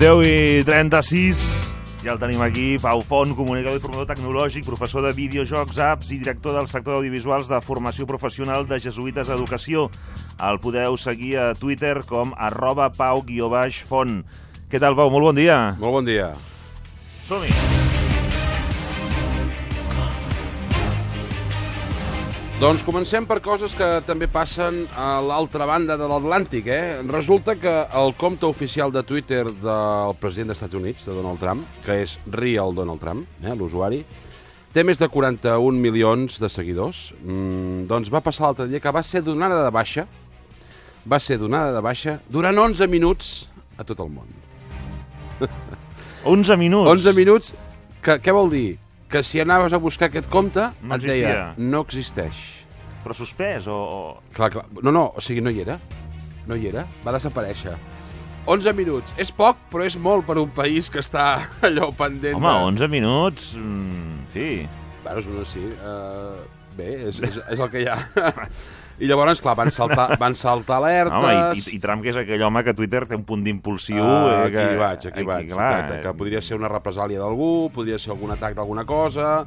10:36, ja el tenim aquí. Pau Font, comunicador i formador tecnològic, professor de videojocs, apps i director del sector d'audiovisuals de formació professional de Jesuïtes Educació. El podeu seguir a Twitter com @pau_font. Què tal, Pau? Molt bon dia. Molt bon dia. Som-hi. Doncs comencem per coses que també passen a l'altra banda de l'Atlàntic, Resulta que el compte oficial de Twitter del president dels Estats Units, de Donald Trump, que és Real Donald Trump, l'usuari, té més de 41 milions de seguidors. Doncs va passar l'altre dia que va ser donada de baixa durant 11 minuts a tot el món. 11 minuts? 11 minuts, què vol dir? Que si anaves a buscar aquest compte, no et deia, no existeix. Però suspès o...? Clar. No, o sigui, no hi era. No hi era, va desaparèixer. 11 minuts. És poc, però és molt per un país que està allò pendent. Home, 11 minuts... sí. Bueno, sí. Bé, és el que hi ha. I llavors, clar, van saltar alertes... Home, i Trump, que és aquell home que Twitter té un punt d'impulsiu... Aquí vaig. Clar, que podria ser una represàlia d'algú, podria ser algun atac d'alguna cosa...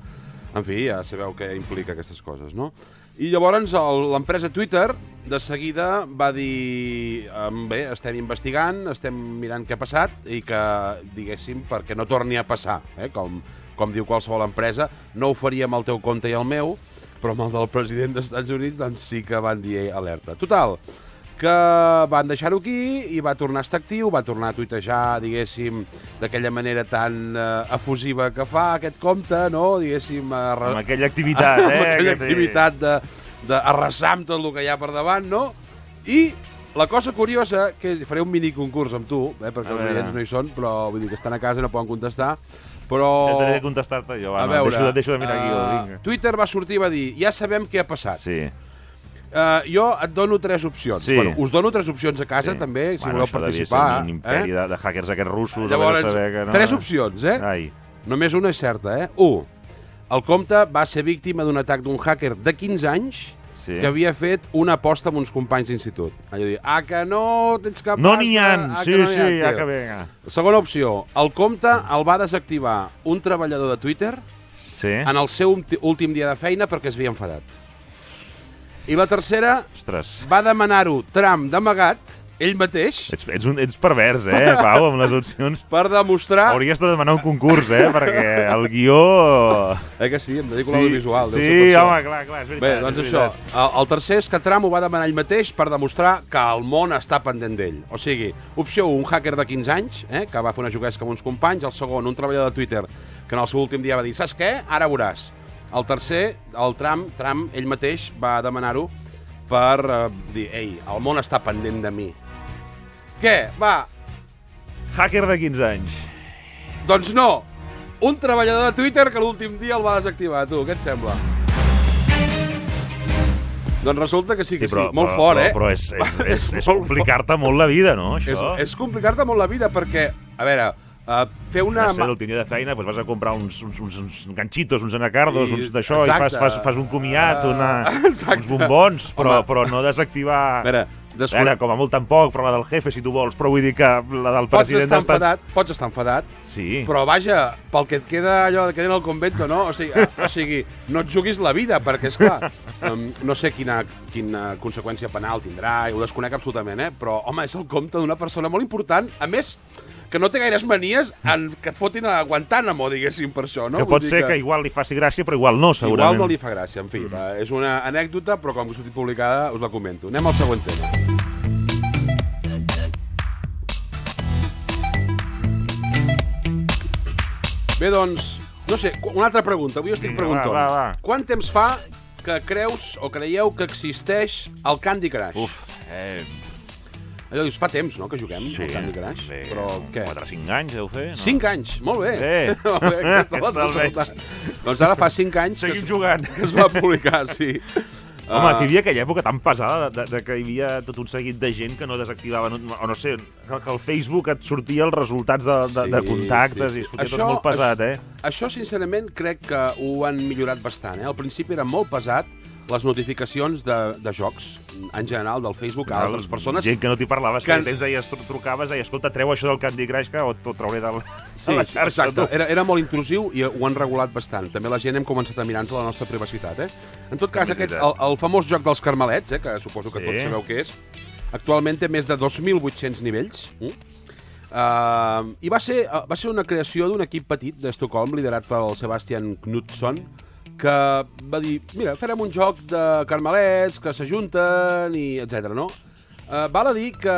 En fi, ja sabeu què implica aquestes coses, no? I llavors l'empresa Twitter de seguida va dir bé, estem investigant, estem mirant què ha passat i que, diguéssim, perquè no torni a passar, com diu qualsevol empresa, no ho faria amb el teu compte i el meu, però amb el del president dels Estats Units doncs sí que van dir alerta. Total, que van deixar-ho aquí i va tornar a estar actiu, va tornar a tuitejar, diguéssim, d'aquella manera tan efusiva que fa aquest compte, no? Diguéssim... Amb aquella activitat, amb aquella activitat d'arrasar amb tot el que hi ha per davant, no? I la cosa curiosa, que faré un mini concurs amb tu, perquè els oients no hi són, però vull dir que estan a casa i no poden contestar, però... Ja t'he de contestar-te jo, va, deixo de mirar aquí. Vinga. Twitter va sortir i va dir, ja sabem què ha passat. Sí. Jo et dono 3 opcions. Sí. Bueno, us dono 3 opcions a casa, també, si voleu participar. Això devia ser un imperi de hackers aquests russos. Llavors, saber que no... 3 opcions, Ai. Només una és certa, 1. El compte va ser víctima d'un atac d'un hacker de 15 anys que havia fet una aposta amb uns companys d'institut. Allò dir, que no tens cap pasta... No n'hi ha! Sí, ja que venga. Segona opció, el compte el va desactivar un treballador de Twitter en el seu últim dia de feina perquè es havia enfadat. I la tercera, va demanar-ho Trump d'amagat, ell mateix... Ets pervers, Pau, amb les opcions. Per demostrar... Hauries de demanar un concurs, perquè el guió... Que sí, em dedico a l'audiovisual. Sí, home, clar, és veritat. Bé, doncs això. El tercer és que Trump ho va demanar ell mateix per demostrar que el món està pendent d'ell. O sigui, opció 1, un hacker de 15 anys, que va fer una juguesca amb uns companys. El segon, un treballador de Twitter, que en el seu últim dia va dir, saps què? Ara veuràs. El tercer, el Trump, ell mateix va demanar-ho per dir, ei, el món està pendent de mi. Què? Va. Hacker de 15 anys. Doncs no. Un treballador de Twitter que l'últim dia el va desactivar. Tu, què et sembla? Doncs resulta que sí. Molt fort, Però és complicar-te molt la vida, no, això? És complicar-te molt la vida perquè, a veure... fer una... l'últim dia de feina vas a comprar uns ganxitos, uns anacardos, uns d'això, i fas un comiat, uns bombons, però no desactivar... Com a molt tampoc, però la del jefe, si tu vols, però vull dir que la del president d'Estats... Pots estar enfadat, sí. Però vaja, pel que et queda allò que en el convento, no? O sigui, no et juguis la vida, perquè, esclar, no sé quina conseqüència penal tindrà, ho desconec absolutament, però, home, és el compte d'una persona molt important, a més... que no té gaires manies que et fotin a Guantánamo, diguéssim, per això, no? Que pot ser que igual li faci gràcia, però igual no, segurament. Igual no li fa gràcia, en fi. És una anècdota, però com que ha sortit publicada us la comento. Anem al següent tema. Bé, doncs, no sé, una altra pregunta. Avui estic preguntant. Va. Quant temps fa que creus o creieu que existeix el Candy Crush? Allò dius, fa temps, no?, que juguem al Candy Crush. Sí, però què? 4 o 5 anys deu fer, no? 5 anys, molt bé. Bé. Doncs ara fa 5 anys seguim jugant. Que es va publicar, sí. Home, que hi havia aquella època tan pesada que hi havia tot un seguit de gent que no desactivava, o no sé, que al Facebook et sortia els resultats de contactes i es fotia tot molt pesat, Això, sincerament, crec que ho han millorat bastant, Al principi era molt pesat, les notificacions de jocs, en general, del Facebook a altres persones. Gent que no t'hi parlaves, que temps deies, trucaves, deies, escolta, treu això del Candy Crush que ho trauré de la xarxa. Exacte, era molt intrusiu i ho han regulat bastant. També la gent hem començat a mirar-nos la nostra privacitat, En tot cas, el famós joc dels Carmelets, que suposo que tots sabeu què és, actualment té més de 2.800 nivells, i va ser una creació d'un equip petit d'Estocolm, liderat pel Sebastian Knutsson, que va dir, mira, farem un joc de carmelets que s'ajunten i etc. no? Val a dir que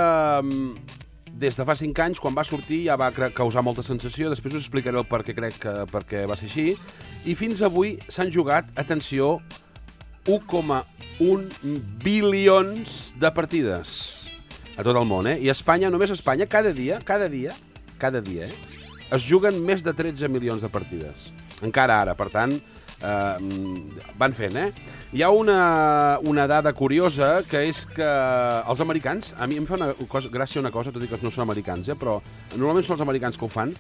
des de fa 5 anys, quan va sortir, ja va causar molta sensació, després us explicaré el per què crec que perquè va ser així, i fins avui s'han jugat, atenció, 1,1 bilions de partides a tot el món, I a Espanya, només a Espanya, cada dia, es juguen més de 13 milions de partides. Encara ara, per tant, van fent, Hi ha una dada curiosa, que és que els americans, a mi em fa gràcia una cosa, tot i que no són americans, però normalment són els americans que ho fan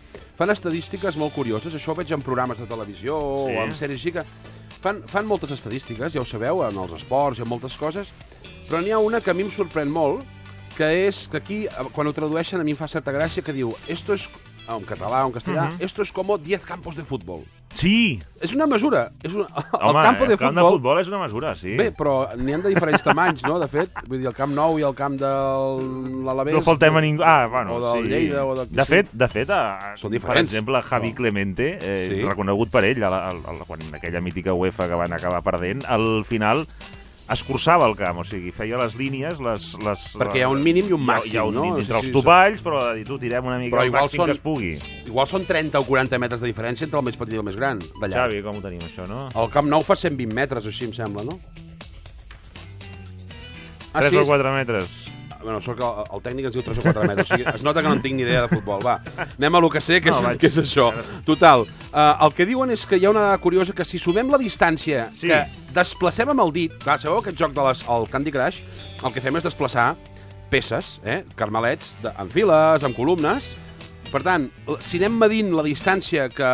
estadístiques molt curioses, això ho veig en programes de televisió o en sèries així, que fan moltes estadístiques, ja ho sabeu, en els esports i en moltes coses, però n'hi ha una que a mi em sorprèn molt, que és que aquí, quan ho tradueixen, a mi em fa certa gràcia, que diu, esto es, en català o en castellà, esto es como 10 campos de fútbol. Sí! És una mesura. Home, el camp de futbol és una mesura, sí. Bé, però n'hi ha de diferents tamanys, no? De fet, vull dir, el Camp Nou i el camp de l'Alavés... No faltem a ningú... Bueno, o del Lleida, o de... De fet, són diferents. Per exemple, Javi Clemente, reconegut per ell, quan aquella mítica UEFA que van acabar perdent, al final escurçava el camp, o sigui, feia les línies... Perquè hi ha un mínim i un màxim, no? Hi ha un mínim entre els topalls, però tu tirem una mica al màxim que es pugui. Igual són 30 o 40 metres de diferència entre el més petit i el més gran. Xavi, com ho tenim, això, no? El Camp Nou fa 120 metres, així em sembla, no? 3 o 4 metres. Bueno, sort que el tècnic ens diu 3 o 4 metres. O sigui, es nota que no en tinc ni idea de futbol. Va, anem a lo que sé, que és això. Total, el que diuen és que hi ha una dada curiosa, que si sumem la distància que desplacem amb el dit... Clar, sabeu aquest joc del Candy Crush? El que fem és desplaçar peces, carmelets, en files, en columnes. Per tant, si anem medint la distància que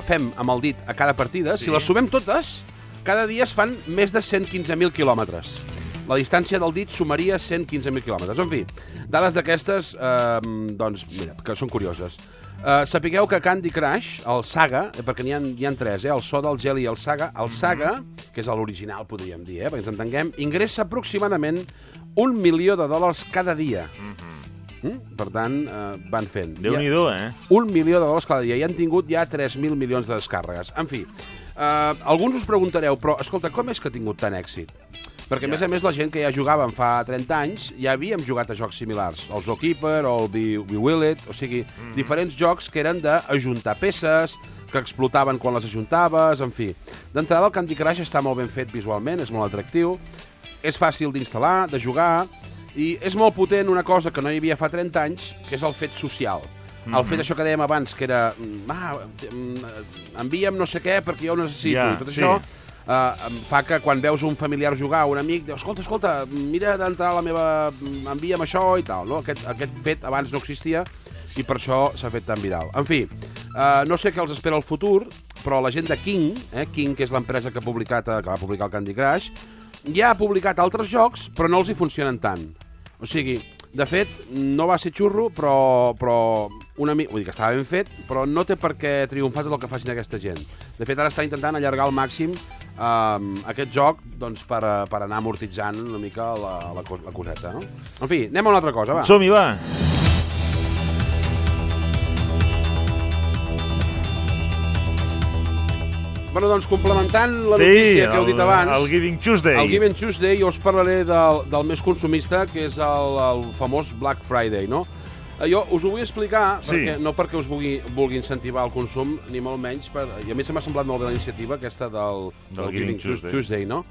fem amb el dit a cada partida, si les sumem totes, cada dia es fan més de 115.000 quilòmetres. La distància del dit sumaria 115.000 quilòmetres. En fi, dades d'aquestes, doncs, mira, que són curioses. Sapigueu que Candy Crush, el Saga, perquè n'hi ha 3, el Soda, el Jelly i el Saga, que és l'original, podríem dir, perquè ens entenguem, ingressa aproximadament $1 milió cada dia. Per tant, van fent. Déu-n'hi-do, $1 milió cada dia. I han tingut ja 3.000 milions de descàrregues. En fi, alguns us preguntareu, però, escolta, com és que ha tingut tant èxit? Perquè, a més, la gent que ja jugàvem fa 30 anys ja havíem jugat a jocs similars. El Zookeeper o el We Will It, o sigui, diferents jocs que eren d'ajuntar peces, que explotaven quan les ajuntaves, en fi. D'entrada, el Candy Crush està molt ben fet visualment, és molt atractiu, és fàcil d'instal·lar, de jugar, i és molt potent una cosa que no hi havia fa 30 anys, que és el fet social. El fet això que dèiem abans, que era envia'm no sé què perquè jo ho necessito, i tot això fa que quan veus un familiar jugar o un amic, dius, escolta, mira d'entrar a la meva... envia'm això i tal, no? Aquest fet abans no existia i per això s'ha fet tan viral. En fi, no sé què els espera el futur, però la gent de King, que és l'empresa que va publicar el Candy Crush, ja ha publicat altres jocs, però no els hi funcionen tant. O sigui, de fet, no va ser xurro, però vull dir que estava ben fet, però no té per què triomfar tot el que facin aquesta gent. De fet, ara està intentant allargar al màxim aquest joc doncs, per anar amortitzant una mica la coseta, no? En fi, anem a una altra cosa, va. Som-hi, va! Bueno, doncs, complementant la notícia que heu dit abans... el Giving Tuesday. El Giving Tuesday, jo us parlaré del més consumista, que és el famós Black Friday, no? Jo us ho vull explicar, no perquè us vulgui incentivar el consum, ni molt menys, i a més m'ha semblat molt bé la iniciativa aquesta del Giving Tuesday, no?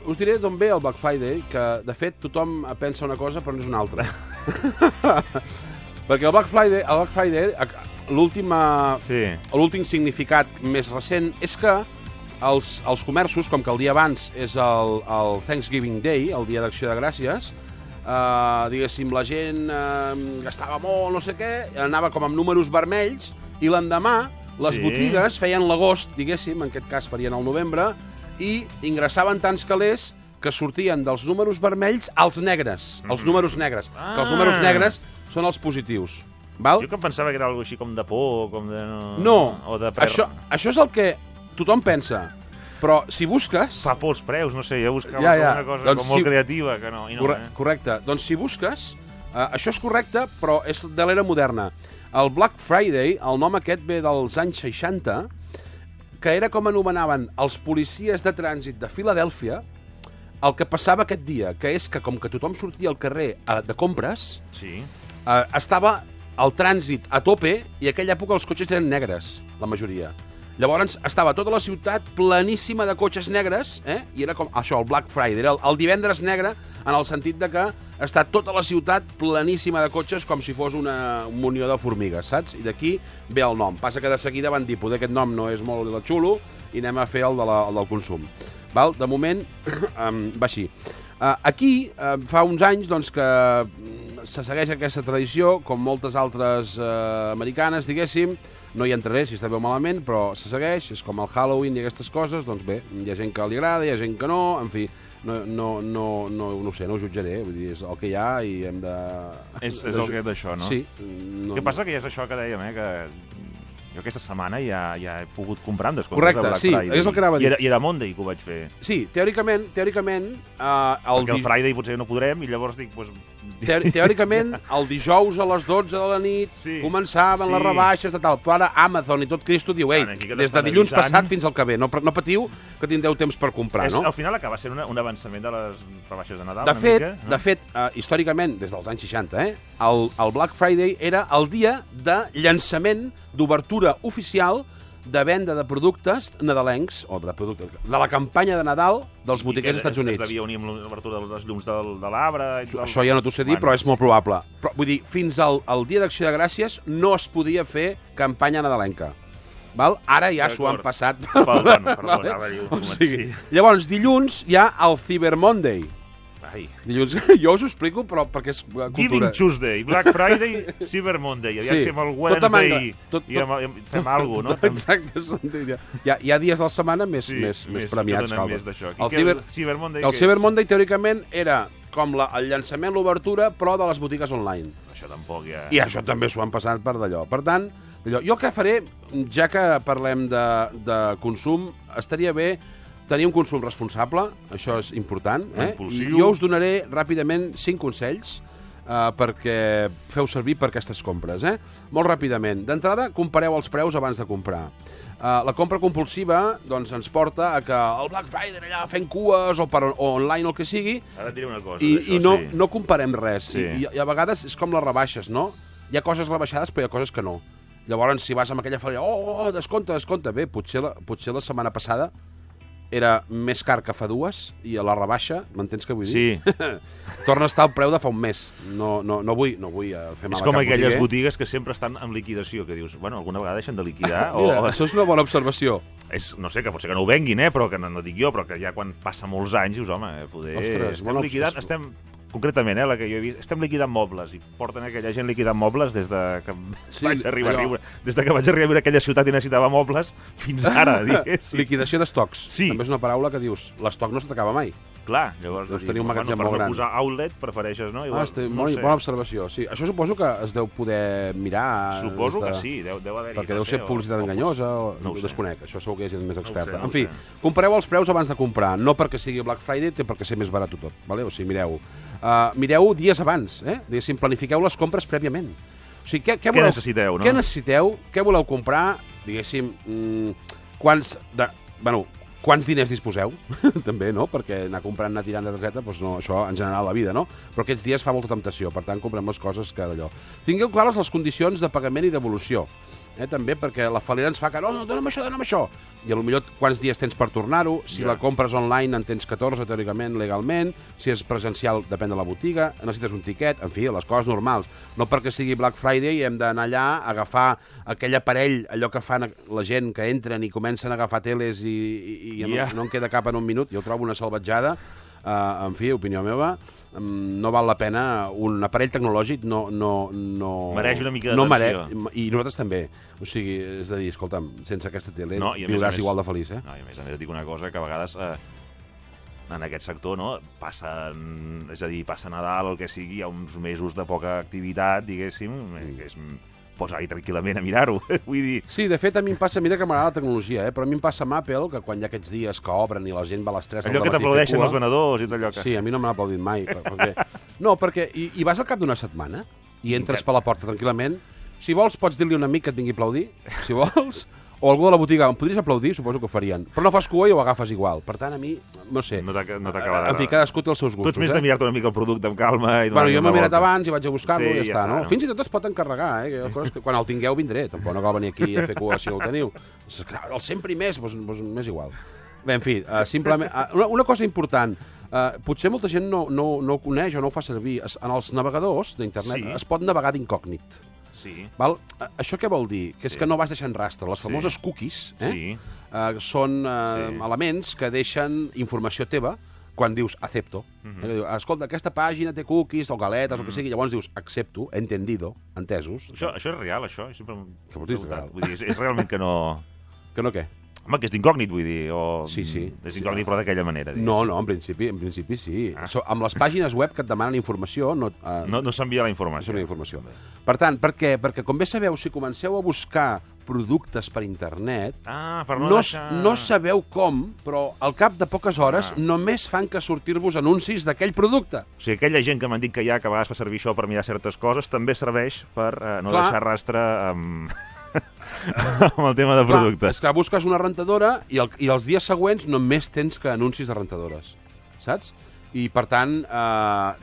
Us diré d'on ve el Black Friday, que de fet tothom pensa una cosa però no és una altra. Perquè el Black Friday l'últim significat més recent és que els comerços, com que el dia abans és el Thanksgiving Day, el dia d'acció de gràcies, diguéssim, la gent gastava molt, no sé què, anava com amb números vermells, i l'endemà les botigues feien l'agost, diguéssim, en aquest cas farien el novembre, i ingressaven tants calés que sortien dels números vermells als negres, els números negres, que els números negres són els positius. Val? Jo que em pensava que era alguna així com de por, com de... No, o de això és el que tothom pensa, però si busques... Fa por els preus, no sé, jo buscava una cosa doncs com molt creativa, que no, i no, Correcte, doncs si busques, això és correcte, però és de l'era moderna. El Black Friday, el nom aquest ve dels anys 60, que era com anomenaven els policies de trànsit de Filadèlfia, el que passava aquest dia, que és que com que tothom sortia al carrer de compres, estava el trànsit a tope i a aquella època els cotxes eren negres, la majoria. Llavors estava tota la ciutat pleníssima de cotxes negres, i era com això, el Black Friday, era el divendres negre en el sentit de que està tota la ciutat pleníssima de cotxes com si fos una munió de formigues, saps? I d'aquí ve el nom. Passa que de seguida van dir, poder aquest nom no és molt xulo i anem a fer el del consum. Val? De moment va així. Aquí fa uns anys doncs, que se segueix aquesta tradició, com moltes altres americanes, diguéssim. No hi entraré si estàveu malament, però se segueix, és com el Halloween i aquestes coses, doncs bé, hi ha gent que li agrada, hi ha gent que no, en fi, no sé, no ho jutjaré, vull dir, és el que hi ha i hem de... És el que és d'això, no? Sí. El que passa que ja és això que dèiem, que jo aquesta setmana ja he pogut comprar amb descomptes. Correcte, sí, és el que anava a dir. I era Monday que ho vaig fer. Sí, teòricament... Perquè el Friday potser no podrem i llavors dic... Teòricament, el dijous a les 12 de la nit començaven les rebaixes de tal, però ara Amazon i tot Cristo diu, ei, des de dilluns passat fins al que ve, no patiu que tindreu temps per comprar, no? Al final acaba sent un avançament de les rebaixes de Nadal, De fet, històricament, des dels anys 60, el Black Friday era el dia de llançament d'obertura oficial de venda de productes nadalencs, o de la campanya de Nadal dels botiguers als Estats Units. Es devia unir amb l'obertura de les llums de l'arbre... Això ja no t'ho sé dir, però és molt probable. Però, vull dir, fins al dia d'Acció de Gràcies no es podia fer campanya nadalenca. Val? Ara ja s'ho han passat. Llavors, dilluns hi ha el Cyber Monday. Dilluns, jo us ho explico, però perquè és cultura. Giving Tuesday, Black Friday, Cyber Monday. Aviam si fem el Wednesday i fem alguna cosa, no? Exacte. Hi ha dies de la setmana més premiats. El Cyber Monday, teòricament, era com el llançament, l'obertura, però de les botigues online. Això tampoc ja... I això també s'ho han passat per d'allò. Per tant, jo què faré, ja que parlem de consum, estaria bé tenir un consum responsable, això és important, i jo us donaré ràpidament 5 consells perquè feu servir per aquestes compres. Molt ràpidament. D'entrada, compareu els preus abans de comprar. La compra compulsiva doncs, ens porta a que el Black Friday allà fent cues o online o el que sigui, ara diré una cosa i no comparem res. I a vegades és com les rebaixes, no? Hi ha coses rebaixades però hi ha coses que no. Llavors, si vas amb aquella fal·leria, descompte, bé, potser la setmana passada era més car que fa 2 i a la rebaixa, m'entens què vull dir? Sí. Torna a estar al preu de fa un mes. No vull fer mal a cap botiguer. És com aquelles botigues que sempre estan en liquidació, que dius, bueno, alguna vegada deixen de liquidar. Mira, això és una bona observació. No sé, que potser que no ho venguin, però que no dic jo, però que ja quan passa molts anys dius, home, poder... Ostres, estem liquidant, concretament, la que jo he vist, estem liquidant mobles i porten aquella gent liquidant mobles des de que vaig arribar a viure a aquella ciutat i necessitava mobles fins ara, diguéssim. Liquidació d'estocs. Sí. També és una paraula que dius, l'estoc no s'acaba mai. Clar, llavors doncs tenir un magatzem molt gran. Per no posar outlet prefereixes, no? Bona observació, sí. Això suposo que es deu poder mirar... Suposo que sí, deu haver-hi. Perquè deu ser publicitat enganyosa, o ho desconec, això segur que hi ha gent més experta. En fi, compareu els preus abans de comprar, no perquè sigui Black Friday, té perquè ser més barat tot, o sigui, mireu dies abans, diguéssim, planifiqueu les compres prèviament. O sigui, què necessiteu, no? Què necessiteu, què voleu comprar, diguéssim, quants diners disposeu, també, no? Perquè anar comprant, anar tirant de targeta, doncs no, això en general la vida, no? Però aquests dies fa molta temptació, per tant, comprem les coses que d'allò. Tingueu clares les condicions de pagament i devolució, també, perquè la fal·lera ens fa que no, dona'm això. I potser quants dies tens per tornar-ho, si la compres online en tens 14, teòricament, legalment, si és presencial, depèn de la botiga, necessites un tiquet, en fi, les coses normals. No perquè sigui Black Friday hem d'anar allà a agafar aquell aparell, allò que fan la gent que entren i comencen a agafar teles i no en queda cap en un minut, jo trobo una salvatjada. en fi, opinió meva, no val la pena, un aparell tecnològic no mereix una mica d'atenció. I nosaltres també. O sigui, és a dir, escolta'm, sense aquesta tele viuràs igual de feliç, eh? No, i a més et dic una cosa, que a vegades en aquest sector, no, passa Nadal, el que sigui, hi ha uns mesos de poca activitat, diguéssim, que és posar-hi tranquil·lament a mirar-ho, vull dir... Sí, de fet, a mi em passa, mira que m'agrada la tecnologia, però a mi em passa amb Apple, que quan hi ha aquests dies que obren i la gent va a les 3 del matí... Allò que t'aplaudeixen els venedors i tot allò que... Sí, a mi no m'han aplaudit mai. No, perquè hi vas al cap d'una setmana i entres per la porta tranquil·lament. Si vols, pots dir-li a un amic que et vingui a aplaudir, si vols, o algú de la botiga, em podries aplaudir? Suposo que ho farien. Però no fas cua i ho agafes igual. Per tant, a mi, no sé. No t'acaba en fi, cadascú té els seus gustos. Tu ets més de mirar-te una mica el producte amb calma. Bueno, jo m'he mirat abans i vaig a buscar-lo i ja està, no? Fins i tot es pot encarregar, eh? Que quan el tingueu vindré. Tampoc no cal venir aquí a fer cua si no ho teniu. Els 100 primers, doncs m'és igual. Bé, en fi, simplement... Una cosa important. Potser molta gent no ho coneix o no ho fa servir. En els navegadors d'internet es pot navegar d'incògnit. Sí. Val? Això què vol dir? Que és que no vas deixant rastre. Les famoses cookies són elements que deixen informació teva quan dius accepto. Escolta, aquesta pàgina té cookies o galetes o el que sigui, llavors dius accepto, entendido, entesos. Això és real, això? Què vols dir, real? Vull dir, és realment que no... Que no què? Home, que és d'incògnit, vull dir, o... Sí. És d'incògnit, però d'aquella manera. No, en principi sí. Amb les pàgines web que et demanen informació... No s'envia la informació. Per tant, per què? Perquè, com bé sabeu, si comenceu a buscar productes per internet, no sabeu com, però al cap de poques hores només fan que sortir-vos anuncis d'aquell producte. O sigui, aquella gent que m'han dit que a vegades fa servir això per mirar certes coses, també serveix per no deixar rastre amb el tema de productes. És que busques una rentadora i els dies següents només tens que anuncis de rentadores, saps? I, per tant,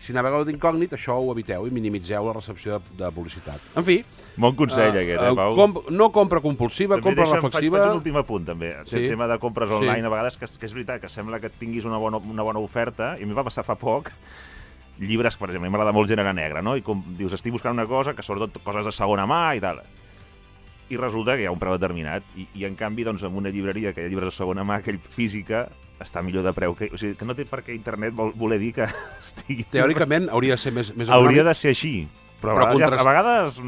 si navegueu d'incògnit, això ho eviteu i minimitzeu la recepció de publicitat. En fi... Bon consell, aquest, Pau? No compra compulsiva, compra reflexiva... Faig un últim apunt, també. El tema de compres online, a vegades, que és veritat, que sembla que tinguis una bona oferta, i a mi va passar fa poc, llibres, per exemple, m'agrada molt gènere negre, no? I com dius, estic buscant una cosa, que sobretot coses de segona mà i tal... I resulta que hi ha un preu determinat i en canvi, doncs, en una llibreria que hi ha llibres de segona mà, aquell física, està millor de preu. O sigui, que no té per què internet voler dir que estigui... Teòricament hauria de ser més econòmic. Hauria de ser així. Però a vegades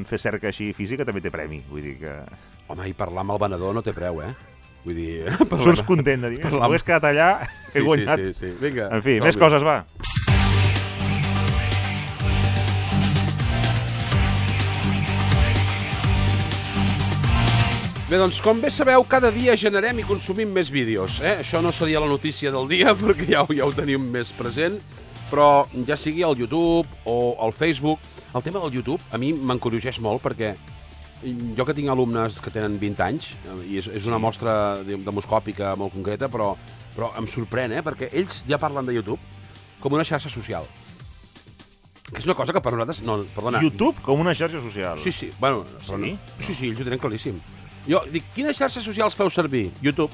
fer cerca així física també té premi. Vull dir que... Home, i parlar amb el venedor no té preu, eh? Vull dir... Surts content de dir, si m'ho hagués quedat allà, he guanyat. Sí. Vinga. En fi, més coses, va. Bé, doncs, com bé sabeu, cada dia generem i consumim més vídeos. Això no seria la notícia del dia, perquè ja ho tenim més present, però ja sigui al YouTube o al Facebook. El tema del YouTube a mi m'encurioseix molt, perquè jo que tinc alumnes que tenen 20 anys, i és una mostra demoscòpica molt concreta, però em sorprèn, perquè ells ja parlen de YouTube com una xarxa social. Que és una cosa que per nosaltres... No, perdona. YouTube com una xarxa social? Sí. Bueno, sí, ells ho tenen claríssim. Jo dic, quines xarxes socials feu servir? YouTube.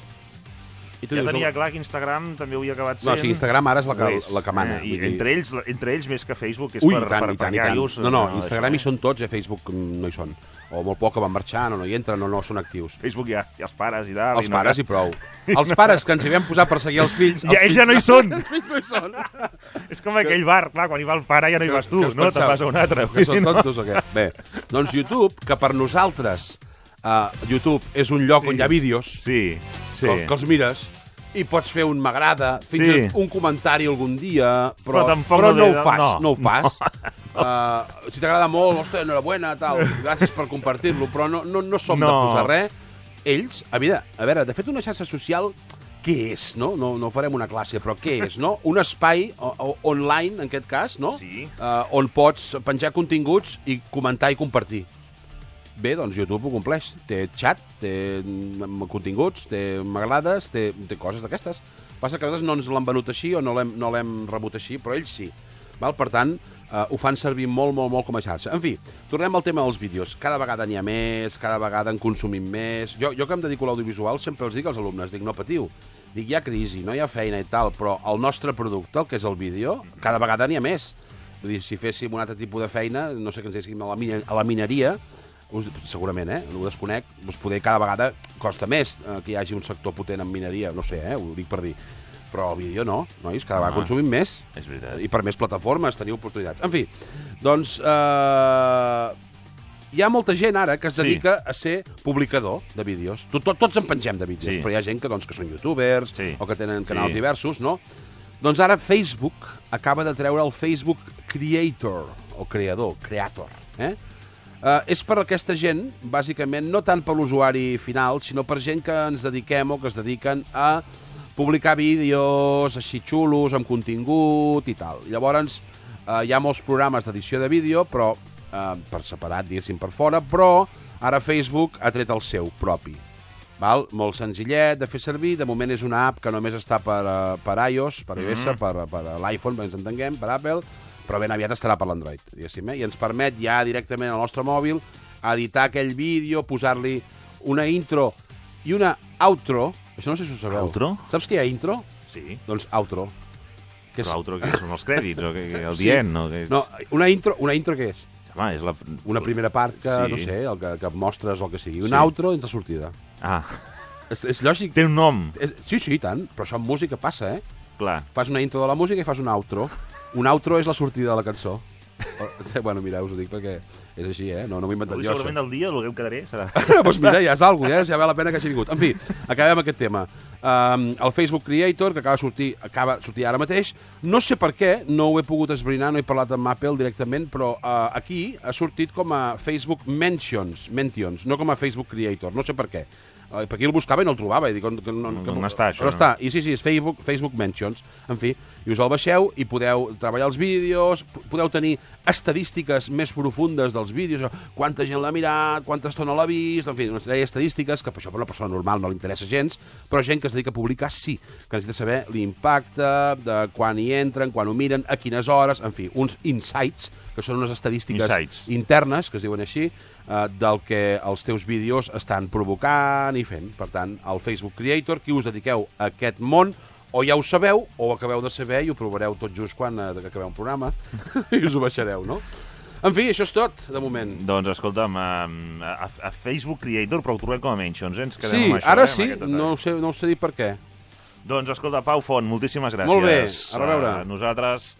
Ja tenia clar que Instagram també ho havia acabat sent. No, sí, Instagram ara és la que mana. I entre ells més que Facebook és per iaios. No, Instagram hi són tots, Facebook no hi són. O molt poc que van marxant, o no hi entren, o no són actius. Facebook hi ha els pares i tal. Els pares i prou. Els pares que ens hi vam posar per seguir els fills... I ells ja no hi són! Els fills no hi són. És com aquell bar, clar, quan hi va el pare ja no hi vas tu, no? Te'n vas a un altre. Que són tontos o què? Bé, doncs YouTube, que per nosaltres... YouTube és un lloc on hi ha vídeos que els mires i pots fer un m'agrada, fins i tot un comentari algun dia, però no ho fas. Si t'agrada molt, ostres, enhorabuena, tal, gràcies per compartir-lo, però no som de posar res. Ells, a veure, de fet una xarxa social, què és, no? No farem una classe, però què és, no? Un espai online, en aquest cas, no? On pots penjar continguts i comentar i compartir. Bé, doncs YouTube ho compleix. Té xat, té continguts, té m'agrades, té coses d'aquestes. Passa que a vegades no ens l'han venut així o no l'hem rebut així, però ells sí. Per tant, ho fan servir molt com a xarxa. En fi, tornem al tema dels vídeos. Cada vegada n'hi ha més, cada vegada en consumim més. Jo que em dedico a l'audiovisual sempre els dic als alumnes, no patiu. Dic, hi ha crisi, no hi ha feina i tal, però el nostre producte, el que és el vídeo, cada vegada n'hi ha més. Vull dir, si féssim un altre tipus de feina, no sé que ens deixéssim a la mineria, segurament, ho desconec, doncs poder cada vegada costa més que hi hagi un sector potent en mineria, no sé, ho dic per dir. Però el vídeo no, nois, cada vegada consumim més. És veritat. I per més plataformes teniu oportunitats. En fi, doncs hi ha molta gent ara que es dedica a ser publicador de vídeos. Tots en pengem de vídeos, però hi ha gent que són youtubers o que tenen canals diversos, no? Doncs ara Facebook acaba de treure el Facebook Creator, o creador. És per aquesta gent, bàsicament, no tant per l'usuari final, sinó per gent que ens dediquem o que es dediquen a publicar vídeos així xulos, amb contingut i tal. Llavors, hi ha molts programes d'edició de vídeo, però per separat, diguéssim, per fora, però ara Facebook ha tret el seu propi. Molt senzillet de fer servir, de moment és una app que només està per iOS, per iOS, per l'iPhone, ens entenguem, per Apple, però ben aviat estarà per l'Android, diguéssim, i ens permet ja directament al nostre mòbil editar aquell vídeo, posar-li una intro i una outro. Això no sé si ho sabeu. Outro? Saps què hi ha intro? Sí. Doncs outro. Però outro què són els crèdits? O el dient? No, una intro què és? Home, és una primera part que, no sé, que mostres o el que sigui. Una outro entre sortida. Ah. És lògic. Té un nom. Sí, tant, però això en música passa, Clar. Fas una intro de la música i fas un outro. Un outro és la sortida de la cançó. Bueno, mira, us ho dic perquè és així, no m'ho he inventat jo. Segurament el dia, el que em quedaré serà... Doncs mira, ja és alguna cosa, ja val la pena que hagi vingut. En fi, acabem aquest tema. El Facebook Creator, que acaba de sortir ara mateix, no sé per què, no ho he pogut esbrinar, no he parlat amb Apple directament, però aquí ha sortit com a Facebook Mentions, no com a Facebook Creator, no sé per què. Per aquí el buscava i no el trobava. On està això? Però està, i sí, és Facebook Mentions. En fi, i us el baixeu i podeu treballar els vídeos, podeu tenir estadístiques més profundes dels vídeos, quanta gent l'ha mirat, quanta estona l'ha vist, en fi, una sèrie d'estadístiques que per això per una persona normal no li interessa gens, però gent que es dedica a publicar sí, que necessita saber l'impacte, de quan hi entren, quan ho miren, a quines hores, en fi, uns insights, que són unes estadístiques internes, que es diuen així, del que els teus vídeos estan provocant i fent. Per tant, el Facebook Creator, qui us dediqueu a aquest món, o ja ho sabeu, o acabeu de saber i ho provareu tot just quan acabeu un programa i us ho baixareu, no? En fi, això és tot, de moment. Doncs, escolta'm, a Facebook Creator, però ho trobem com a Mentions, ens quedem amb això. Sí, ara sí, no ho sé dir per què. Doncs, escolta, Pau Font, moltíssimes gràcies. Molt bé, a reveure. Nosaltres